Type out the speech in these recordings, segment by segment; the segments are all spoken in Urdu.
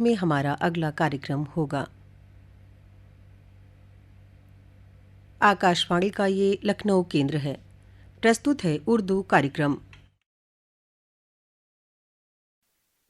میں ہمارا اگلا کاریکرم ہوگا۔ آکاشوانی کا یہ لکھنؤ کیندر ہے۔ پرستت ہے اردو کاریکرم۔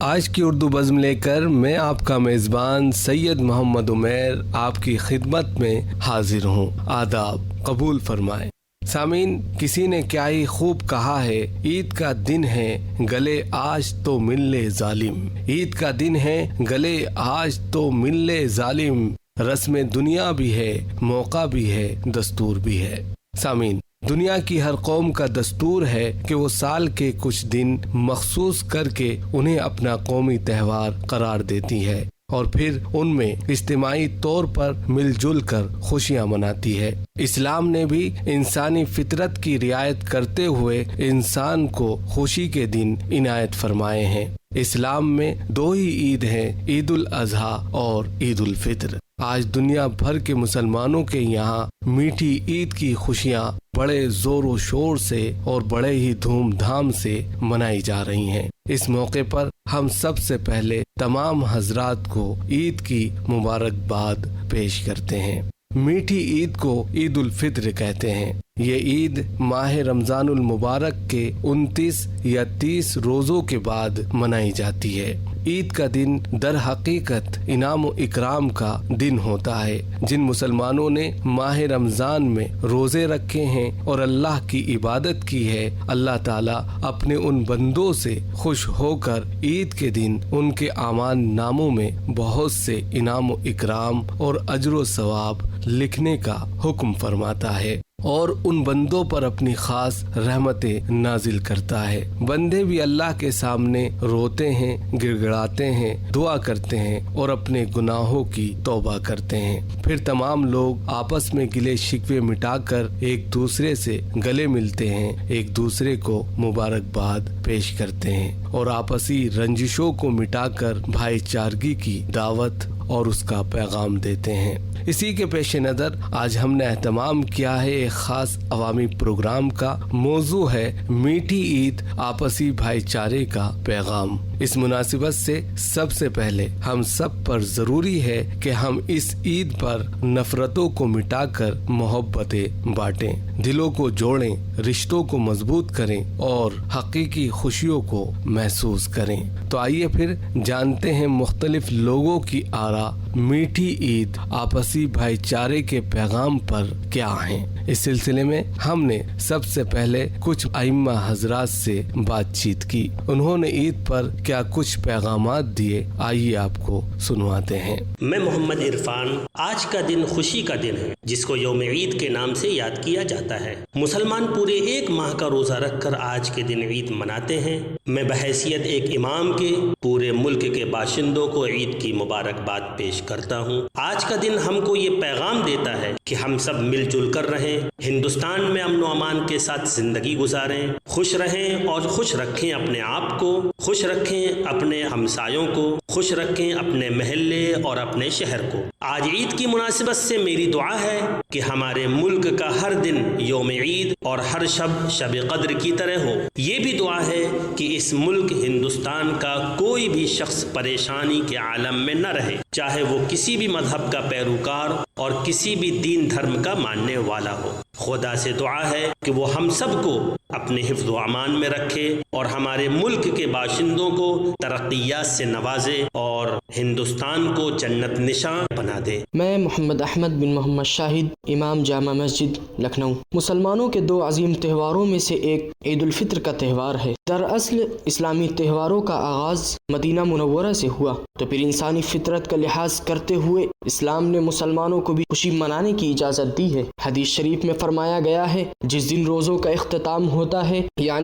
آج کی اردو بزم لے کر میں آپ کا میزبان سید محمد عمیر آپ کی خدمت میں حاضر ہوں۔ آداب قبول فرمائیں۔ سامعین، کسی نے کیا ہی خوب کہا ہے، عید کا دن ہے گلے آج تو مل لے ظالم، عید کا دن ہے گلے آج تو مل لے ظالم، رسم دنیا بھی ہے، موقع بھی ہے، دستور بھی ہے۔ سامعین، دنیا کی ہر قوم کا دستور ہے کہ وہ سال کے کچھ دن مخصوص کر کے انہیں اپنا قومی تہوار قرار دیتی ہے اور پھر ان میں اجتماعی طور پر مل جل کر خوشیاں مناتی ہے۔ اسلام نے بھی انسانی فطرت کی رعایت کرتے ہوئے انسان کو خوشی کے دن عنایت فرمائے ہیں۔ اسلام میں دو ہی عید ہیں، عید الاضحیٰ اور عید الفطر۔ آج دنیا بھر کے مسلمانوں کے یہاں میٹھی عید کی خوشیاں بڑے زور و شور سے اور بڑے ہی دھوم دھام سے منائی جا رہی ہیں۔ اس موقع پر ہم سب سے پہلے تمام حضرات کو عید کی مبارکباد پیش کرتے ہیں۔ میٹھی عید کو عید الفطر کہتے ہیں۔ یہ عید ماہ رمضان المبارک کے 29 یا 30 روزوں کے بعد منائی جاتی ہے۔ عید کا دن در حقیقت انعام و اکرام کا دن ہوتا ہے۔ جن مسلمانوں نے ماہ رمضان میں روزے رکھے ہیں اور اللہ کی عبادت کی ہے، اللہ تعالیٰ اپنے ان بندوں سے خوش ہو کر عید کے دن ان کے اعمال ناموں میں بہت سے انعام و اکرام اور اجر و ثواب لکھنے کا حکم فرماتا ہے اور ان بندوں پر اپنی خاص رحمتیں نازل کرتا ہے۔ بندے بھی اللہ کے سامنے روتے ہیں، گڑ گڑاتے ہیں، دعا کرتے ہیں اور اپنے گناہوں کی توبہ کرتے ہیں۔ پھر تمام لوگ آپس میں گلے شکوے مٹا کر ایک دوسرے سے گلے ملتے ہیں، ایک دوسرے کو مبارکباد پیش کرتے ہیں اور آپسی رنجشوں کو مٹا کر بھائی چارگی کی دعوت اور اس کا پیغام دیتے ہیں۔ اسی کے پیش نظر آج ہم نے اہتمام کیا ہے ایک خاص عوامی پروگرام کا۔ موضوع ہے میٹھی عید، آپسی بھائی چارے کا پیغام۔ اس مناسبت سے سب سے پہلے ہم سب پر ضروری ہے کہ ہم اس عید پر نفرتوں کو مٹا کر محبتیں بانٹیں، دلوں کو جوڑیں، رشتوں کو مضبوط کریں اور حقیقی خوشیوں کو محسوس کریں۔ تو آئیے پھر جانتے ہیں مختلف لوگوں کی آراء میٹھی عید، آپسی بھائی چارے کے پیغام پر کیا ہیں۔ اس سلسلے میں ہم نے سب سے پہلے کچھ ائمہ حضرات سے بات چیت کی، انہوں نے عید پر کیا کچھ پیغامات دیے، آئیے آپ کو سنواتے ہیں۔ میں محمد عرفان۔ آج کا دن خوشی کا دن ہے جس کو یوم عید کے نام سے یاد کیا جاتا ہے۔ مسلمان پورے ایک ماہ کا روزہ رکھ کر آج کے دن عید مناتے ہیں۔ میں بحیثیت ایک امام کے پورے ملک کے باشندوں کو عید کی مبارکباد پیش کرتا ہوں۔ آج کا دن ہم کو یہ پیغام دیتا ہے کہ ہم سب مل جل کر رہیں، ہندوستان میں امن و امان کے ساتھ زندگی گزاریں، خوش رہیں اور خوش رکھیں اپنے آپ کو، خوش رکھیں اپنے ہمسایوں کو، خوش رکھیں اپنے محلے اور اپنے شہر کو۔ آج عید کی مناسبت سے میری دعا ہے کہ ہمارے ملک کا ہر دن یوم عید اور ہر شب شب قدر کی طرح ہو۔ یہ بھی دعا ہے کہ اس ملک ہندوستان کا کوئی بھی شخص پریشانی کے عالم میں نہ رہے، چاہے وہ کسی بھی مذہب کا پیروکار اور کسی بھی دین دھرم کا ماننے والا ہو۔ خدا سے دعا ہے کہ وہ ہم سب کو اپنے حفظ و امان میں رکھے اور ہمارے ملک کے باشندوں کو ترقیات سے نوازے اور ہندوستان کو جنت نشاں بنا دے۔ میں محمد احمد بن محمد شاہد، امام جامع مسجد لکھنؤ۔ مسلمانوں کے دو عظیم تہواروں میں سے ایک عید الفطر کا تہوار ہے۔ دراصل اسلامی تہواروں کا آغاز مدینہ منورہ سے ہوا، تو پھر انسانی فطرت کا لحاظ کرتے ہوئے اسلام نے مسلمانوں کو بھی خوشی منانے کی اجازت دی ہے۔ حدیث شریف میں فرمایا گیا ہے، جس دن روزوں کا اختتام ہوتا ہے، یعنی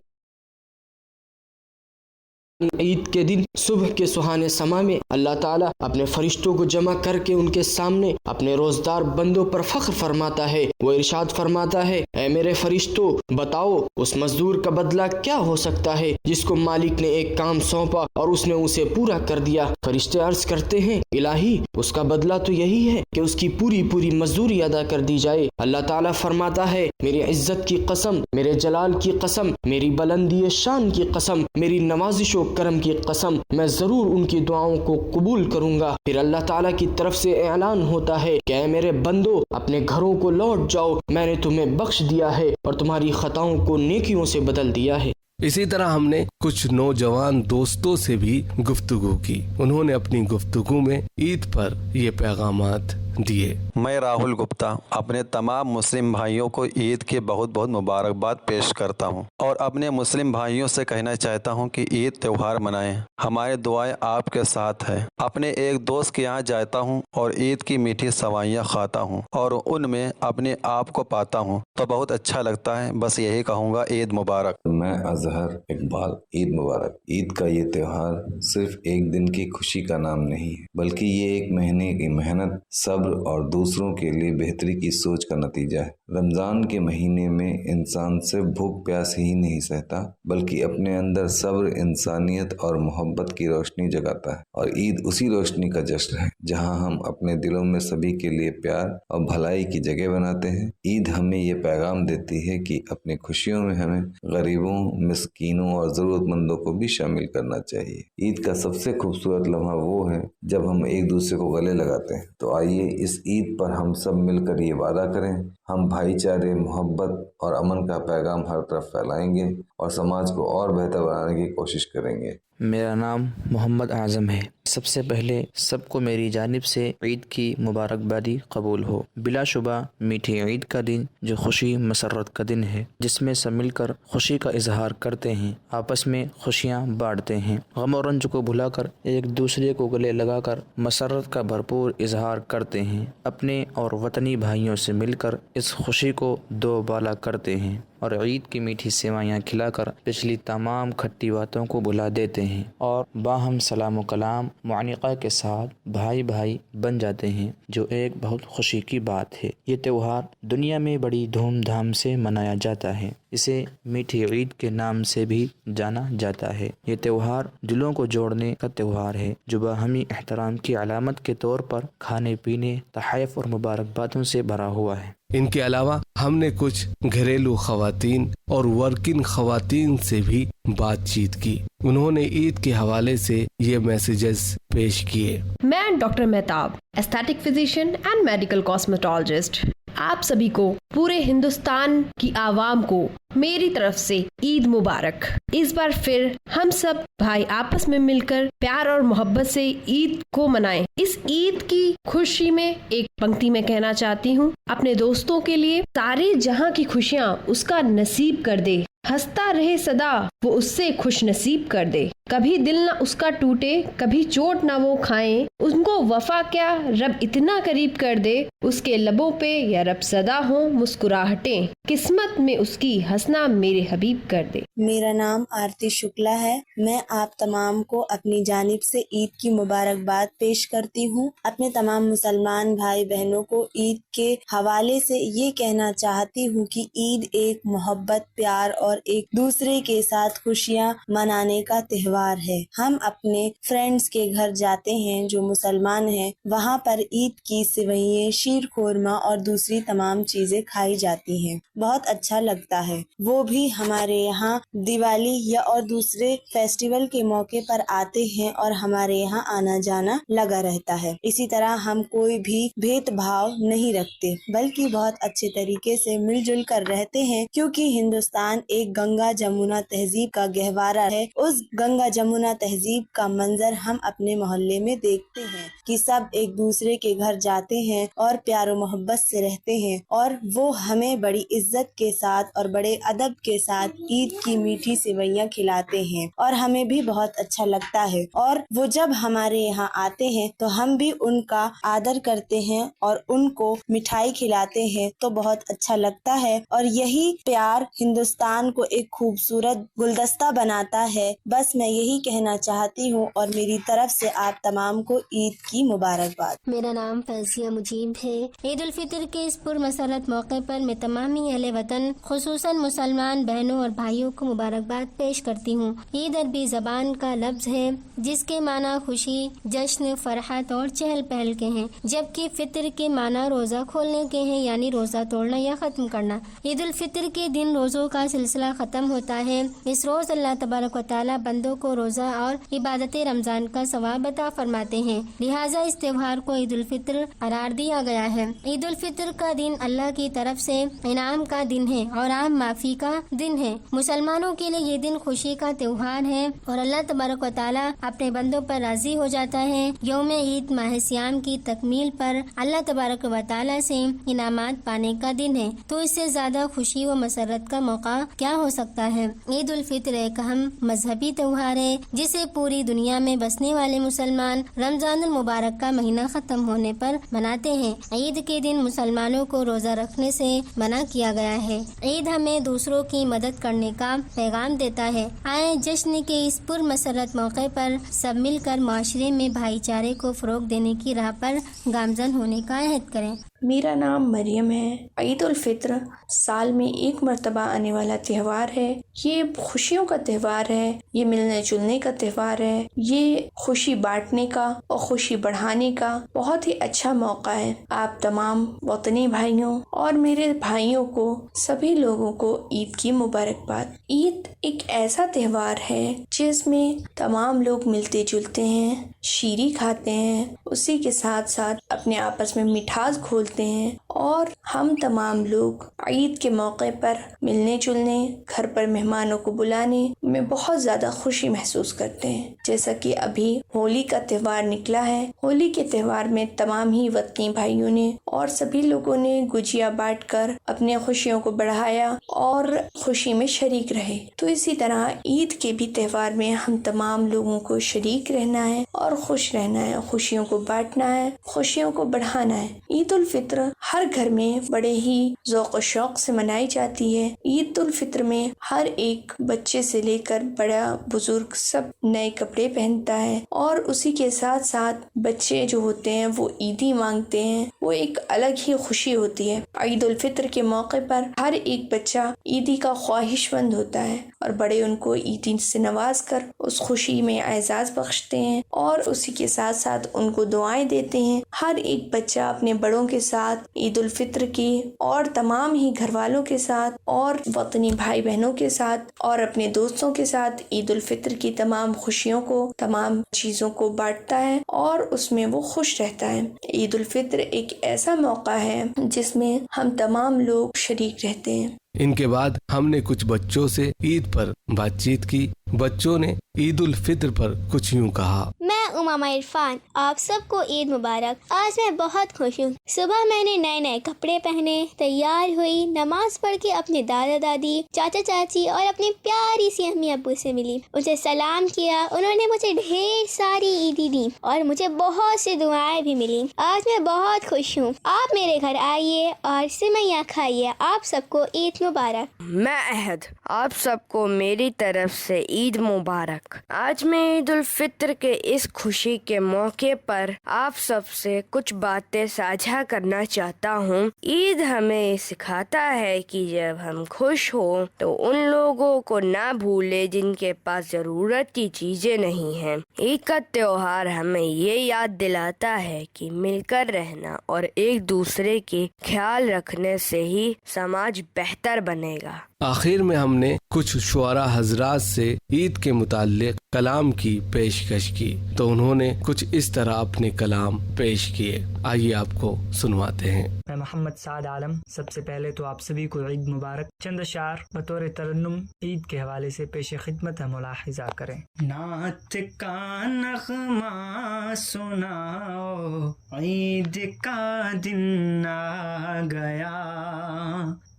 عید کے دن صبح کے سہانے سما میں اللہ تعالیٰ اپنے فرشتوں کو جمع کر کے ان کے سامنے اپنے روزدار بندوں پر فخر فرماتا ہے۔ وہ ارشاد فرماتا ہے، اے میرے فرشتوں، بتاؤ اس مزدور کا بدلہ کیا ہو سکتا ہے جس کو مالک نے ایک کام سونپا اور اس نے اسے پورا کر دیا۔ فرشتے عرض کرتے ہیں، الہی اس کا بدلہ تو یہی ہے کہ اس کی پوری مزدوری ادا کر دی جائے۔ اللہ تعالیٰ فرماتا ہے، میری عزت کی قسم، میرے جلال کی قسم، میری بلندی شان کی قسم، میری نوازشوں کرم کی قسم میں ضرور ان کی دعاؤں کو قبول کروں گا۔ پھر اللہ تعالیٰ کی طرف سے اعلان ہوتا ہے کہ اے میرے بندو اپنے گھروں کو لوٹ جاؤ، میں نے تمہیں بخش دیا ہے اور تمہاری خطاؤں کو نیکیوں سے بدل دیا ہے۔ اسی طرح ہم نے کچھ نوجوان دوستوں سے بھی گفتگو کی، انہوں نے اپنی گفتگو میں عید پر یہ پیغامات دیے۔ میں راہل گپتا اپنے تمام مسلم بھائیوں کو عید کی بہت بہت مبارکباد پیش کرتا ہوں اور اپنے مسلم بھائیوں سے کہنا چاہتا ہوں کہ عید تہوار منائیں، ہماری دعائیں آپ کے ساتھ ہیں۔ اپنے ایک دوست کے یہاں جاتا ہوں اور عید کی میٹھی سوئیاں کھاتا ہوں اور ان میں اپنے آپ کو پاتا ہوں تو بہت اچھا لگتا ہے۔ بس یہی کہوں گا، عید مبارک۔ میں اظہر اقبال، عید مبارک۔ عید کا یہ تہوار صرف ایک دن کی خوشی کا نام نہیں ہے، بلکہ یہ ایک مہینے کی محنت، صبر اور دوسروں کے لیے بہتری کی سوچ کا نتیجہ ہے۔ رمضان کے مہینے میں انسان صرف بھوک پیاس ہی نہیں سہتا، بلکہ اپنے اندر صبر، انسانیت اور محبت کی روشنی جگاتا ہے، اور عید اسی روشنی کا جشن ہے جہاں ہم اپنے دلوں میں سبھی کے لیے پیار اور بھلائی کی جگہ بناتے ہیں۔ عید ہمیں یہ پیغام دیتی ہے کہ اپنی خوشیوں میں ہمیں غریبوں، مسکینوں اور ضرورت مندوں کو بھی شامل کرنا چاہیے۔ عید کا سب سے خوبصورت لمحہ وہ ہے جب ہم ایک دوسرے کو گلے لگاتے ہیں۔ تو آئیے اس عید پر ہم سب مل کر یہ وعدہ کریں، ہم بھائی چارے، محبت اور امن کا پیغام ہر طرف پھیلائیں گے اور سماج کو اور بہتر بنانے کی کوشش کریں گے۔ میرا نام محمد اعظم ہے۔ سب سے پہلے سب کو میری جانب سے عید کی مبارکبادی قبول ہو۔ بلا شبہ میٹھی عید کا دن جو خوشی مسرت کا دن ہے، جس میں سب مل کر خوشی کا اظہار کرتے ہیں، آپس میں خوشیاں بانٹتے ہیں، غم و رنج کو بھلا کر ایک دوسرے کو گلے لگا کر مسرت کا بھرپور اظہار کرتے ہیں، اپنے اور وطنی بھائیوں سے مل کر اس خوشی کو دو بالا کرتے ہیں اور عید کی میٹھی سیوائیاں کھلا کر پچھلی تمام کھٹی باتوں کو بھلا دیتے ہیں اور باہم سلام و کلام معانقہ کے ساتھ بھائی بھائی بن جاتے ہیں، جو ایک بہت خوشی کی بات ہے۔ یہ تہوار دنیا میں بڑی دھوم دھام سے منایا جاتا ہے، اسے میٹھی عید کے نام سے بھی جانا جاتا ہے۔ یہ تہوار دلوں کو جوڑنے کا تہوار ہے جو باہمی احترام کی علامت کے طور پر کھانے پینے، تحائف اور مبارکبادوں سے بھرا ہوا ہے۔ ان کے علاوہ ہم نے کچھ گھریلو خواتین اور ورکنگ خواتین سے بھی بات چیت کی، انہوں نے عید کے حوالے سے یہ میسیجز پیش کیے۔ میں doctor Mehtab, aesthetic physician and medical cosmetologist, آپ سبھی کو، پورے ہندوستان کی عوام کو میری طرف سے عید مبارک۔ اس بار پھر ہم سب بھائی آپس میں مل کر پیار اور محبت سے عید کو منائیں۔ اس عید کی خوشی میں ایک پنکتی میں کہنا چاہتی ہوں، اپنے دوستوں کے لیے سارے جہاں کی خوشیاں اس کا نصیب کر دے، ہنستا رہے صدا وہ اس سے خوش نصیب کر دے، کبھی دل نہ اس کا ٹوٹے، کبھی چوٹ نہ وہ کھائیں، ان کو وفا کیا رب اتنا قریب کر دے، اس کے لبوں پہ یا رب صدا ہوں مسکراہٹیں، قسمت میں اس کی ہنسنا میرے حبیب کر دے۔ میرا نام آرتی شکلا ہے، میں آپ تمام کو اپنی جانب سے عید کی مبارکباد پیش کرتی ہوں۔ اپنے تمام مسلمان بھائی بہنوں کو عید کے حوالے سے یہ کہنا چاہتی ہوں کہ عید ایک محبت، پیار اور ایک دوسرے کے ساتھ خوشیاں منانے کا تہوار ہے۔ ہم اپنے فرینڈز کے گھر جاتے ہیں جو مسلمان ہیں، وہاں پر عید کی سوئیاں، شیر خورما اور دوسری تمام چیزیں کھائی جاتی ہیں، بہت اچھا لگتا ہے۔ وہ بھی ہمارے یہاں دیوالی یا اور دوسرے فیسٹیول کے موقع پر آتے ہیں اور ہمارے یہاں آنا جانا لگا رہتا ہے۔ اسی طرح ہم کوئی بھی بھید بھاؤ نہیں رکھتے، بلکہ بہت اچھے طریقے سے مل جل کر رہتے ہیں، کیونکہ ہندوستان ایک گنگا جمنا تہذیب کا گہوارہ ہے۔ اس گنگا جمنا تہذیب کا منظر ہم اپنے محلے میں دیکھتے ہیں کہ سب ایک دوسرے کے گھر جاتے ہیں اور پیار و محبت سے رہتے ہیں، اور وہ ہمیں بڑی عزت کے ساتھ اور بڑے ادب کے ساتھ عید کی میٹھی سیویاں کھلاتے ہیں، اور ہمیں بھی بہت اچھا لگتا ہے۔ اور وہ جب ہمارے یہاں آتے ہیں تو ہم بھی ان کا آدر کرتے ہیں اور ان کو مٹھائی کھلاتے ہیں، تو بہت اچھا لگتا ہے، اور یہی پیار ہندوستان کو ایک خوبصورت گلدستہ بناتا ہے۔ بس میں یہی کہنا چاہتی ہوں، اور میری طرف سے آپ تمام کو عید کی مبارکباد۔ میرا نام فیضیہ مجیب ہے۔ عید الفطر کے اس پرمسرت موقع پر میں تمامی اہل وطن، خصوصاً مسلمان بہنوں اور بھائیوں کو مبارکباد پیش کرتی ہوں۔ عید عربی زبان کا لفظ ہے جس کے معنی خوشی، جشن، فرحت اور چہل پہل کے ہیں، جبکہ فطر کے معنی روزہ کھولنے کے ہیں، یعنی روزہ توڑنا یا ختم کرنا۔ عید الفطر کے دن روزوں کا سلسلہ فاصلہ ختم ہوتا ہے۔ اس روز اللہ تبارک و تعالیٰ بندوں کو روزہ اور عبادت رمضان کا ثواب عطا فرماتے ہیں، لہٰذا اس تہوار کو عید الفطر قرار دیا گیا ہے۔ عید الفطر کا دن اللہ کی طرف سے انعام کا دن ہے اور عام معافی کا دن ہے۔ مسلمانوں کے لیے یہ دن خوشی کا تہوار ہے اور اللہ تبارک و تعالیٰ اپنے بندوں پر راضی ہو جاتا ہے۔ یوم عید ماہ سیام کی تکمیل پر اللہ تبارک و تعالیٰ سے انعامات پانے کا دن ہے، تو اس سے زیادہ خوشی و مسرت کا موقع کیا ہو سکتا ہے۔ عید الفطر ایک اہم مذہبی تہوار ہے جسے پوری دنیا میں بسنے والے مسلمان رمضان المبارک کا مہینہ ختم ہونے پر مناتے ہیں۔ عید کے دن مسلمانوں کو روزہ رکھنے سے منع کیا گیا ہے۔ عید ہمیں دوسروں کی مدد کرنے کا پیغام دیتا ہے۔ آئیں جشن کے اس پرمسرت موقع پر سب مل کر معاشرے میں بھائی چارے کو فروغ دینے کی راہ پر گامزن ہونے کا عہد کریں۔ میرا نام مریم ہے۔ عید الفطر سال میں ایک مرتبہ آنے والا تہوار ہے۔ یہ خوشیوں کا تہوار ہے، یہ ملنے جلنے کا تہوار ہے، یہ خوشی بانٹنے کا اور خوشی بڑھانے کا بہت ہی اچھا موقع ہے۔ آپ تمام وطنی بھائیوں اور میرے بھائیوں کو، سبھی لوگوں کو عید کی مبارکباد۔ عید ایک ایسا تہوار ہے جس میں تمام لوگ ملتے جلتے ہیں، شیریں کھاتے ہیں، اسی کے ساتھ ساتھ اپنے آپس میں مٹھاس کھولتے ہیں، اور ہم تمام لوگ عید کے موقع پر ملنے جلنے، گھر پر مہمانوں کو بلانے میں بہت زیادہ خوشی محسوس کرتے ہیں۔ جیسا کہ ابھی ہولی کا تہوار نکلا ہے، ہولی کے تہوار میں تمام ہی وطنی بھائیوں نے اور سبھی لوگوں نے گجیا بانٹ کر اپنے خوشیوں کو بڑھایا اور خوشی میں شریک رہے۔ تو اسی طرح عید کے بھی تہوار میں ہم تمام لوگوں کو شریک رہنا ہے اور خوش رہنا ہے، خوشیوں کو بانٹنا ہے، خوشیوں کو بڑھانا ہے۔ عید الفطر ہر گھر میں بڑے ہی ذوق و شوق سے منائی جاتی ہے۔ عید الفطر میں ہر ایک بچے سے لے کر بڑا بزرگ سب نئے کپڑے پہنتا ہے، اور اسی کے ساتھ ساتھ بچے جو ہوتے ہیں وہ عیدی مانگتے ہیں، وہ ایک الگ ہی خوشی ہوتی ہے۔ عید الفطر کے موقع پر ہر ایک بچہ عیدی کا خواہش مند ہوتا ہے اور بڑے ان کو عیدی سے نواز کر اس خوشی میں اعزاز بخشتے ہیں اور اسی کے ساتھ ساتھ ان کو دعائیں دیتے ہیں۔ ہر ایک بچہ اپنے بڑوں کے ساتھ عید الفطر کی اور تمام ہی گھر والوں کے ساتھ اور وطنی بھائی بہنوں کے ساتھ اور اپنے دوستوں کے ساتھ عید الفطر کی تمام خوشیوں کو، تمام چیزوں کو بانٹتا ہے اور اس میں وہ خوش رہتا ہے۔ عید الفطر ایک ایسا موقع ہے جس میں ہم تمام لوگ شریک رہتے ہیں۔ ان کے بعد ہم نے کچھ بچوں سے عید پر بات چیت کی۔ بچوں نے عید الفطر پر کچھ یوں کہا۔ میں امامہ عرفان، آپ سب کو عید مبارک۔ آج میں بہت خوش ہوں۔ صبح میں نے نئے نئے کپڑے پہنے، تیار ہوئی، نماز پڑھ کے اپنے دادا دادی، چاچا چاچی اور اپنی پیاری سی امی ابو سے ملی، انہیں سلام کیا۔ انہوں نے مجھے ڈھیر ساری عیدی دی اور مجھے بہت سی دعائیں بھی ملی۔ آج میں بہت خوش ہوں۔ آپ میرے گھر آئیے اور سویاں کھائیے۔ آپ سب کو عید مبارک۔ میں احد، آپ سب کو میری طرف سے عید مبارک۔ آج میں عید الفطر کے اس خوشی کے موقع پر آپ سب سے کچھ باتیں ساجھا کرنا چاہتا ہوں۔ عید ہمیں سکھاتا ہے کہ جب ہم خوش ہوں تو ان لوگوں کو نہ بھولے جن کے پاس ضرورت کی چیزیں نہیں ہیں۔ عید کا تہوار ہمیں یہ یاد دلاتا ہے کہ مل کر رہنا اور ایک دوسرے کے خیال رکھنے سے ہی سماج بہتر بنے گا۔ آخر میں ہم نے کچھ شعراء حضرات سے عید کے متعلق کلام کی پیشکش کی تو انہوں نے کچھ اس طرح اپنے کلام پیش کیے۔ آئیے آپ کو سنواتے ہیں۔ میں محمد سعد عالم، سب سے پہلے تو آپ سبھی کو عید مبارک۔ چند اشعار بطور ترنم عید کے حوالے سے پیش خدمت ملاحظہ کریں۔ نعت کا نغمہ سناؤ، عید کا دن آ گیا،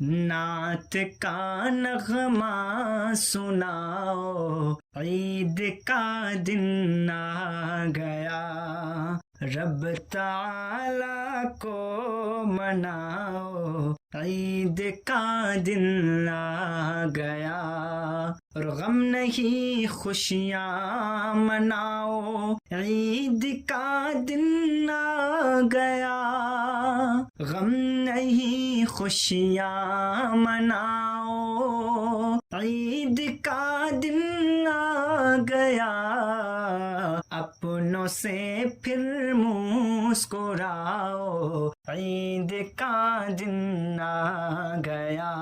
نعت کا نغمہ سناؤ، عید کا دن آ گیا، رب تعالی کو مناؤ، عید کا دن آ گیا، اور غم نہیں خوشیاں مناؤ، عید کا دن آ گیا، غم نہیں خوشیاں مناؤ، عید کا دن آ گیا، اپنوں سے پھر مسکراؤ، عید کا دن آ گیا،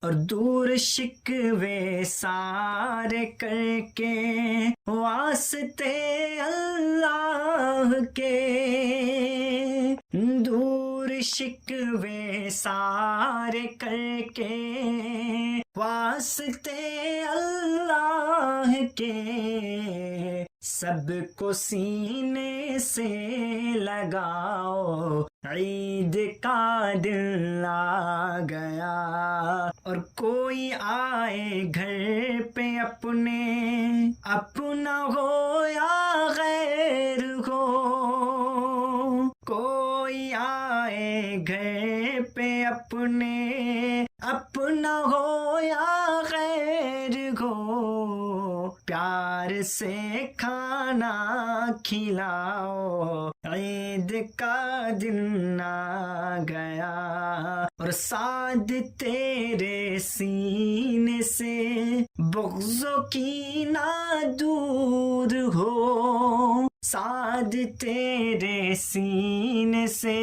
اور دور شکوے سارے کر کے واسطے اللہ کے، دور شکوے سارے کر کے واسطے اللہ کے، سب کو سینے سے لگاؤ، عید کا دن آ گیا، اور کوئی آئے گھر پہ اپنے، اپنا ہو یا غیر ہو، کوئی آئے گھر پہ اپنے، اپنا ہو یا غیر ہو، پیار سے کھانا کھلاؤ، عید کا دن آ گیا، اور سعد تیرے سینے سے بغض و کینہ دور ہو، سعد تیرے سینے سے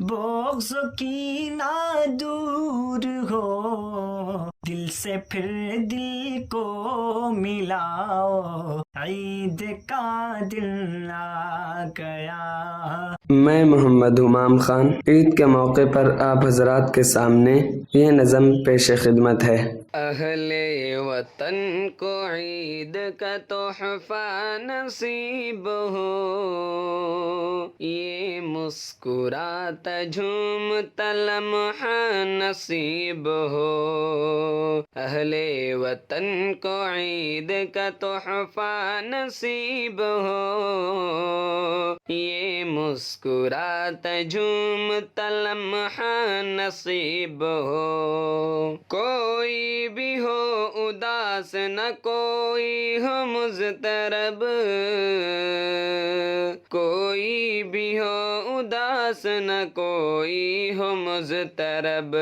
بغض و کینہ دور ہو، دل سے پھر دل کو ملاؤ، عید کا دن آ گیا۔ میں محمد حمام خان عید کے موقع پر آپ حضرات کے سامنے یہ نظم پیش خدمت ہے۔ اہل وطن کو عید کا تحفہ نصیب ہو، یہ مسکراتا جھومتا لمحہ نصیب ہو، اہل وطن کو عید کا تحفہ نصیب ہو، یہ مسکراتا جھومتا لمحہ نصیب ہو، کوئی بھی ہو اداس نہ کوئی ہو مضطرب، کوئی بھی ہو اداس نہ کوئی ہو مضطرب،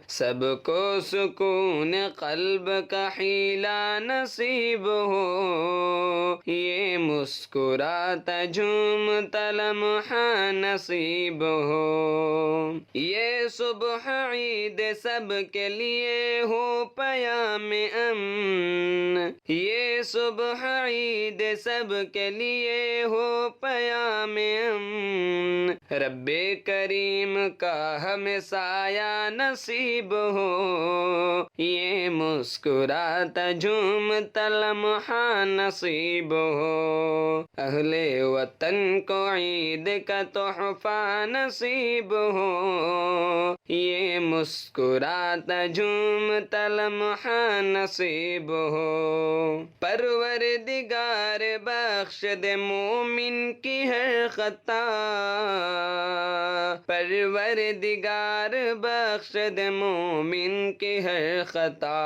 سب کو سکون قلب کا حیلہ نصیب ہو، یہ مسکراتا جھومتا لمحہ نصیب ہو، یہ صبح عید سب کے لیے ہو پیام امن، یہ صبح عید سب کے لیے ہو پیام امن، رب کریم کا ہمیں سایہ نصیب ہو، یہ مسکراتا جھومتا لمحہ نصیب ہو، اہل وطن کو عید کا تحفہ نصیب ہو، یہ مسکراتا جھومتا لمحہ نصیب ہو، پروردگار بخش دے مومن کی ہر خطا، پروردگار بخش دے مومن کی ہر خطا،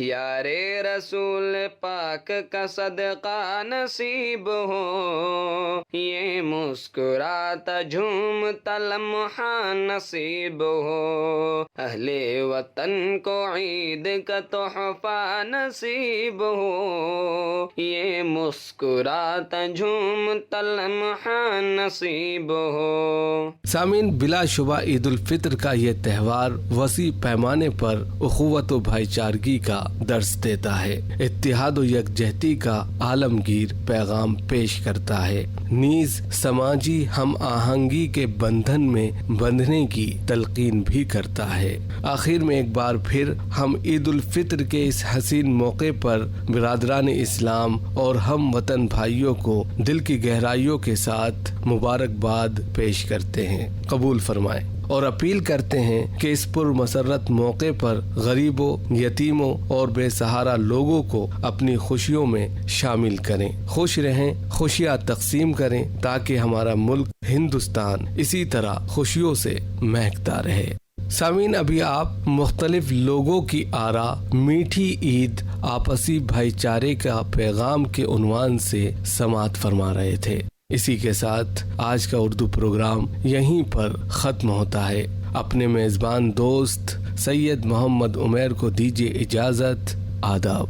یار رسول پاک کا صدقہ نصیب ہو، یہ مسکراتا جھومتا لمحہ نصیب ہو، اہل وطن کو عید کا تحفہ نصیب ہو، یہ مسکراتا جھومتا لمحہ نصیب ہو۔ سامعین، بلا شبہ عید الفطر کا یہ تہوار وسیع پیمانے پر اخوت و بھائی چارگی کا درس دیتا ہے، اتحاد و یکجہتی کا عالمگیر پیغام پیش کرتا ہے، نیز سماجی ہم آہنگی کے بندھن میں بندھنے کی تلقین بھی کرتا ہے۔ آخر میں ایک بار پھر ہم عید الفطر کے اس حسین موقع پر برادران اسلام اور ہم وطن بھائیوں کو دل کی گہرائیوں کے ساتھ مبارکباد پیش کرتے ہیں، قبول فرمائیں، اور اپیل کرتے ہیں کہ اس پرمسرت موقع پر غریبوں، یتیموں اور بے سہارا لوگوں کو اپنی خوشیوں میں شامل کریں، خوش رہیں، خوشیاں تقسیم کریں تاکہ ہمارا ملک ہندوستان اسی طرح خوشیوں سے مہکتا رہے۔ سامعین، ابھی آپ مختلف لوگوں کی آراء میٹھی عید آپسی بھائی چارے کا پیغام کے عنوان سے سماعت فرما رہے تھے۔ اسی کے ساتھ آج کا اردو پروگرام یہیں پر ختم ہوتا ہے۔ اپنے میزبان دوست سید محمد عمیر کو دیجیے اجازت، آداب۔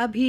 ابھی